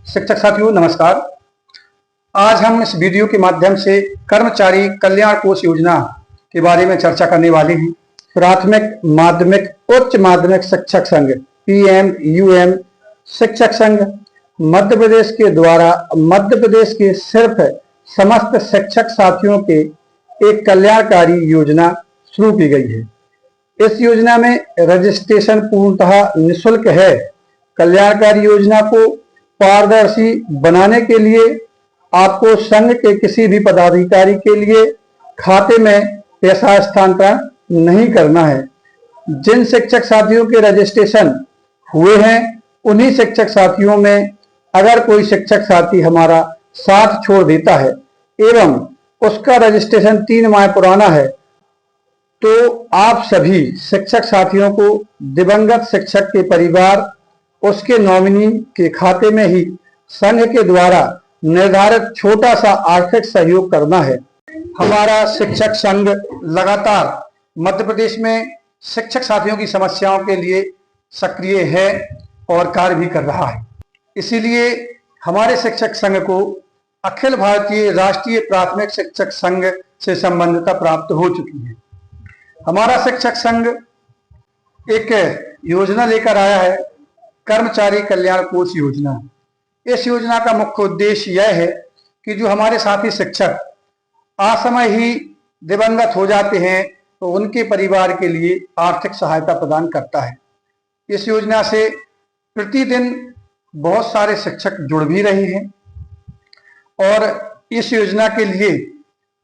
शिक्षक साथियों नमस्कार। आज हम इस वीडियो के माध्यम से कर्मचारी कल्याण कोष योजना के बारे में चर्चा करने वाले हैं। प्राथमिक माध्यमिक उच्च माध्यमिक शिक्षक संघ PMUM शिक्षक संघ मध्य प्रदेश के द्वारा मध्य प्रदेश के सिर्फ समस्त शिक्षक साथियों के एक कल्याणकारी योजना शुरू की गई है। इस योजना में रजिस्ट्रेशन पूर्णतः निःशुल्क है। कल्याणकारी योजना को पारदर्शी बनाने के लिए आपको संघ के किसी भी पदाधिकारी के लिए खाते में पैसा स्थानांतरण नहीं करना है। जिन शिक्षक साथियों के रजिस्ट्रेशन हुए हैं उन्हीं शिक्षक साथियों में अगर कोई शिक्षक साथी हमारा साथ छोड़ देता है एवं उसका रजिस्ट्रेशन 3 माह पुराना है तो आप सभी शिक्षक साथियों को दिवंगत शिक्षक के परिवार उसके नॉमिनी के खाते में ही संघ के द्वारा निर्धारित छोटा सा आर्थिक सहयोग करना है। हमारा शिक्षक संघ लगातार मध्य प्रदेश में शिक्षक साथियों की समस्याओं के लिए सक्रिय है और कार्य भी कर रहा है। इसीलिए हमारे शिक्षक संघ को अखिल भारतीय राष्ट्रीय प्राथमिक शिक्षक संघ से संबद्धता प्राप्त हो चुकी है। हमारा शिक्षक संघ एक योजना लेकर आया है, कर्मचारी कल्याण कोष योजना। इस योजना का मुख्य उद्देश्य यह है कि जो हमारे साथी शिक्षक असमय ही दिवंगत हो जाते हैं तो उनके परिवार के लिए आर्थिक सहायता प्रदान करता है। इस योजना से प्रतिदिन बहुत सारे शिक्षक जुड़ भी रहे हैं और इस योजना के लिए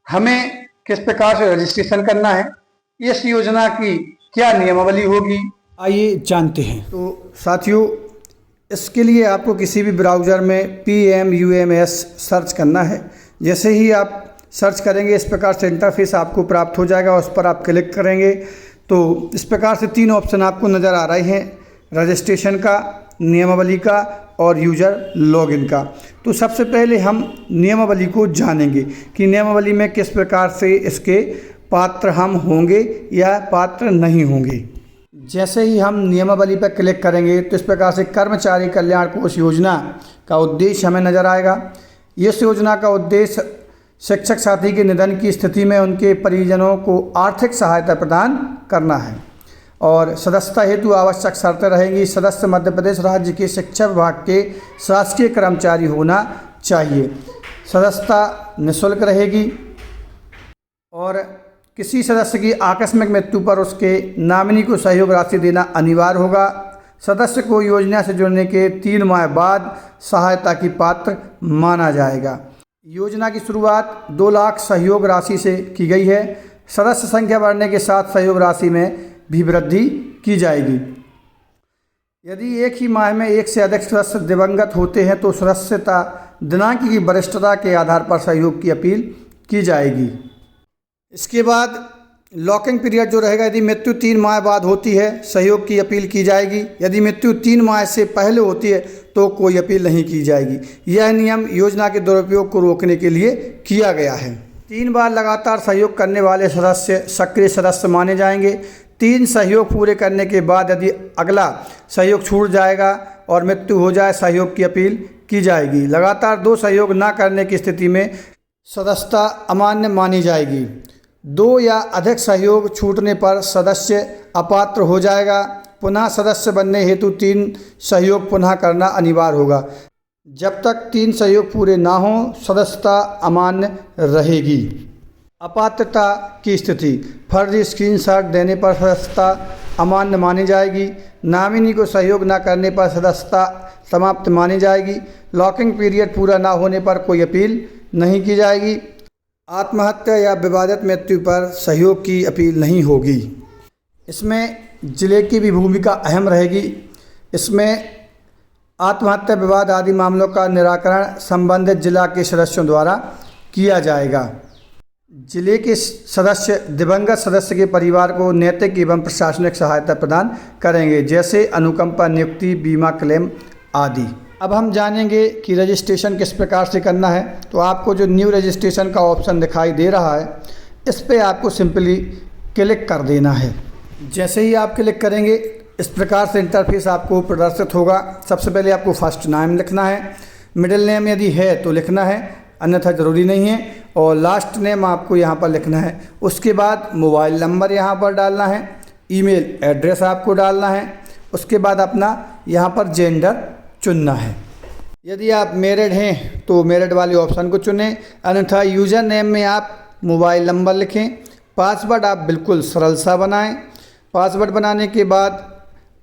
हमें किस प्रकार से रजिस्ट्रेशन करना है, इस योजना की क्या नियमावली होगी, आइए जानते हैं। तो साथियों, इसके लिए आपको किसी भी ब्राउज़र में PMUMS सर्च करना है। जैसे ही आप सर्च करेंगे इस प्रकार से इंटरफेस आपको प्राप्त हो जाएगा। उस पर आप क्लिक करेंगे तो इस प्रकार से 3 ऑप्शन आपको नज़र आ रहे हैं, रजिस्ट्रेशन का, नियमावली का और यूज़र लॉगिन का। तो सबसे पहले हम नियमावली को जानेंगे कि नियमावली में किस प्रकार से इसके पात्र हम होंगे या पात्र नहीं होंगे। जैसे ही हम नियमावली पर क्लिक करेंगे तो इस प्रकार से कर्मचारी कल्याण कोष योजना का उद्देश्य हमें नज़र आएगा। इस योजना का उद्देश्य शिक्षक साथी के निधन की स्थिति में उनके परिजनों को आर्थिक सहायता प्रदान करना है और सदस्यता हेतु आवश्यक शर्तें रहेंगी। सदस्य मध्य प्रदेश राज्य के शिक्षा विभाग के शासकीय कर्मचारी होना चाहिए। सदस्यता निःशुल्क रहेगी और किसी सदस्य की आकस्मिक मृत्यु पर उसके नामिनी को सहयोग राशि देना अनिवार्य होगा। सदस्य को योजना से जुड़ने के 3 माह बाद सहायता की पात्र माना जाएगा। योजना की शुरुआत 2 लाख सहयोग राशि से की गई है। सदस्य संख्या बढ़ने के साथ सहयोग राशि में भी वृद्धि की जाएगी। यदि एक ही माह में 1 से अधिक सदस्य दिवंगत होते हैं तो सदस्यता दिनांक की वरिष्ठता के आधार पर सहयोग की अपील की जाएगी। इसके बाद लॉकिंग पीरियड जो रहेगा, यदि मृत्यु 3 माह बाद होती है सहयोग की अपील की जाएगी। यदि मृत्यु 3 माह से पहले होती है तो कोई अपील नहीं की जाएगी। यह नियम योजना के दुरुपयोग को रोकने के लिए किया गया है। 3 बार लगातार सहयोग करने वाले सदस्य सक्रिय सदस्य माने जाएंगे। 3 सहयोग पूरे करने के बाद यदि अगला सहयोग छूट जाएगा और मृत्यु हो जाए सहयोग की अपील की जाएगी। लगातार 2 सहयोग न करने की स्थिति में सदस्यता अमान्य मानी जाएगी। 2 या अधिक सहयोग छूटने पर सदस्य अपात्र हो जाएगा। पुनः सदस्य बनने हेतु 3 सहयोग पुनः करना अनिवार्य होगा। जब तक 3 सहयोग पूरे ना हों सदस्यता अमान्य रहेगी। अपात्रता की स्थिति, फर्जी स्क्रीनशॉट देने पर सदस्यता अमान्य मानी जाएगी। नामिनी को सहयोग न करने पर सदस्यता समाप्त मानी जाएगी। लॉकिंग पीरियड पूरा ना होने पर कोई अपील नहीं की जाएगी। आत्महत्या या विवादित मृत्यु पर सहयोग की अपील नहीं होगी। इसमें जिले की भी भूमिका अहम रहेगी। इसमें आत्महत्या, विवाद आदि मामलों का निराकरण संबंधित जिला के सदस्यों द्वारा किया जाएगा। जिले के सदस्य दिवंगत सदस्य के परिवार को नैतिक एवं प्रशासनिक सहायता प्रदान करेंगे, जैसे अनुकंपा नियुक्ति, बीमा क्लेम आदि। अब हम जानेंगे कि रजिस्ट्रेशन किस प्रकार से करना है। तो आपको जो न्यू रजिस्ट्रेशन का ऑप्शन दिखाई दे रहा है इस पर आपको सिंपली क्लिक कर देना है। जैसे ही आप क्लिक करेंगे इस प्रकार से इंटरफेस आपको प्रदर्शित होगा। सबसे पहले आपको फर्स्ट नाम लिखना है, मिडिल नेम यदि है तो लिखना है, अन्यथा ज़रूरी नहीं है। और लास्ट नेम आपको यहाँ पर लिखना है। उसके बाद मोबाइल नंबर यहाँ पर डालना है, ईमेल एड्रेस आपको डालना है। उसके बाद अपना यहाँ पर जेंडर चुनना है। यदि आप मैरिड हैं तो मैरिड वाले ऑप्शन को चुनें, अन्यथा यूज़र नेम में आप मोबाइल नंबर लिखें। पासवर्ड आप बिल्कुल सरल सा बनाएं। पासवर्ड बनाने के बाद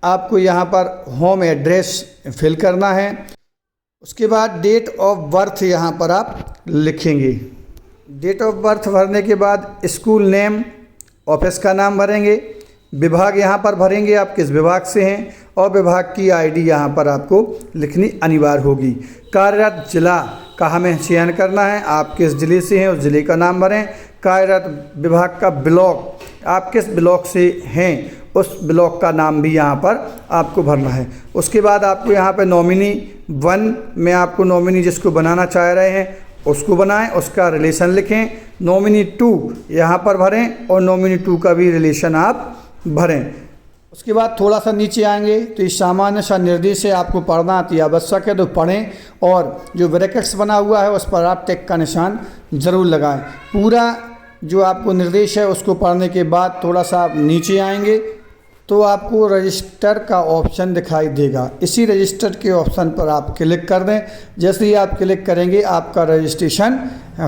आपको यहाँ पर होम एड्रेस फिल करना है। उसके बाद डेट ऑफ बर्थ यहाँ पर आप लिखेंगे। डेट ऑफ बर्थ भरने के बाद स्कूल नेम, ऑफिस का नाम भरेंगे, विभाग यहाँ पर भरेंगे आप किस विभाग से हैं, और विभाग की आईडी यहाँ पर आपको लिखनी अनिवार्य होगी। कार्यरत जिला का हमें चयन करना है, आप किस ज़िले से हैं उस ज़िले का नाम भरें। कार्यरत विभाग का ब्लॉक, आप किस ब्लॉक से हैं उस ब्लॉक का नाम भी यहाँ पर आपको भरना है। उसके बाद आपको यहाँ पे नॉमिनी 1 में आपको नॉमिनी जिसको बनाना चाह रहे हैं उसको बनाएं, उसका रिलेशन लिखें। नॉमिनी 2 यहाँ पर भरें और नॉमिनी 2 का भी रिलेशन आप भरें। उसके बाद थोड़ा सा नीचे आएंगे तो इस सामान्य सा निर्देश है, आपको पढ़ना अति आवश्यक है तो पढ़ें, और जो ब्रैकेट्स बना हुआ है उस पर आप टिक का निशान ज़रूर लगाएं। पूरा जो आपको निर्देश है उसको पढ़ने के बाद थोड़ा सा आप नीचे आएंगे तो आपको रजिस्टर का ऑप्शन दिखाई देगा। इसी रजिस्टर के ऑप्शन पर आप क्लिक कर दें। जैसे ही आप क्लिक करेंगे आपका रजिस्ट्रेशन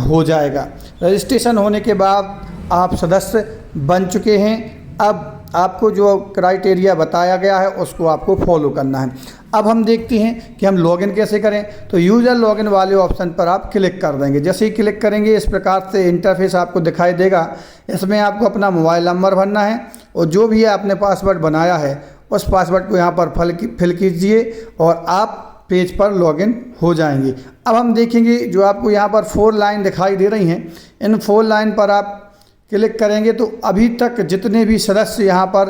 हो जाएगा। रजिस्ट्रेशन होने के बाद आप सदस्य बन चुके हैं। अब आपको जो क्राइटेरिया बताया गया है उसको आपको फॉलो करना है। अब हम देखते हैं कि हम लॉगिन कैसे करें। तो यूज़र लॉगिन वाले ऑप्शन पर आप क्लिक कर देंगे। जैसे ही क्लिक करेंगे इस प्रकार से इंटरफेस आपको दिखाई देगा। इसमें आपको अपना मोबाइल नंबर भरना है और जो भी है आपने पासवर्ड बनाया है उस पासवर्ड को यहाँ पर फिल कीजिए और आप पेज पर लॉगिन हो जाएंगे। अब हम देखेंगे जो आपको यहाँ पर 4 लाइन दिखाई दे रही हैं, इन 4 लाइन पर आप क्लिक करेंगे तो अभी तक जितने भी सदस्य यहाँ पर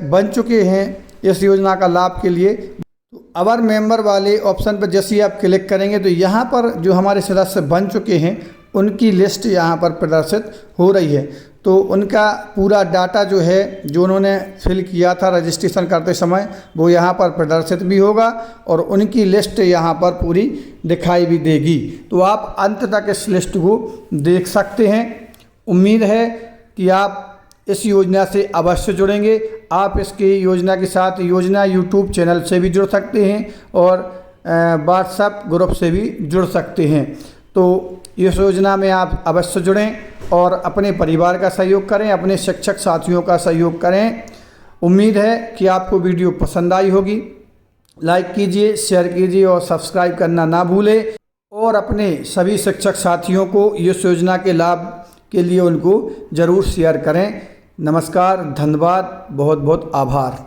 बन चुके हैं इस योजना का लाभ के लिए, तो अवर मेंबर वाले ऑप्शन पर जैसे ही आप क्लिक करेंगे तो यहाँ पर जो हमारे सदस्य बन चुके हैं उनकी लिस्ट यहाँ पर प्रदर्शित हो रही है। तो उनका पूरा डाटा जो है जो उन्होंने फिल किया था रजिस्ट्रेशन करते समय वो यहाँ पर प्रदर्शित भी होगा और उनकी लिस्ट यहाँ पर पूरी दिखाई भी देगी। तो आप अंत तक इस लिस्ट को देख सकते हैं। उम्मीद है कि आप इस योजना से अवश्य जुड़ेंगे। आप इसकी योजना के साथ योजना यूट्यूब चैनल से भी जुड़ सकते हैं और व्हाट्सएप ग्रुप से भी जुड़ सकते हैं। तो इस योजना में आप अवश्य जुड़ें और अपने परिवार का सहयोग करें, अपने शिक्षक साथियों का सहयोग करें। उम्मीद है कि आपको वीडियो पसंद आई होगी। लाइक कीजिए, शेयर कीजिए और सब्सक्राइब करना ना भूलें और अपने सभी शिक्षक साथियों को इस योजना के लाभ के लिए उनको ज़रूर शेयर करें। नमस्कार, धन्यवाद, बहुत बहुत आभार।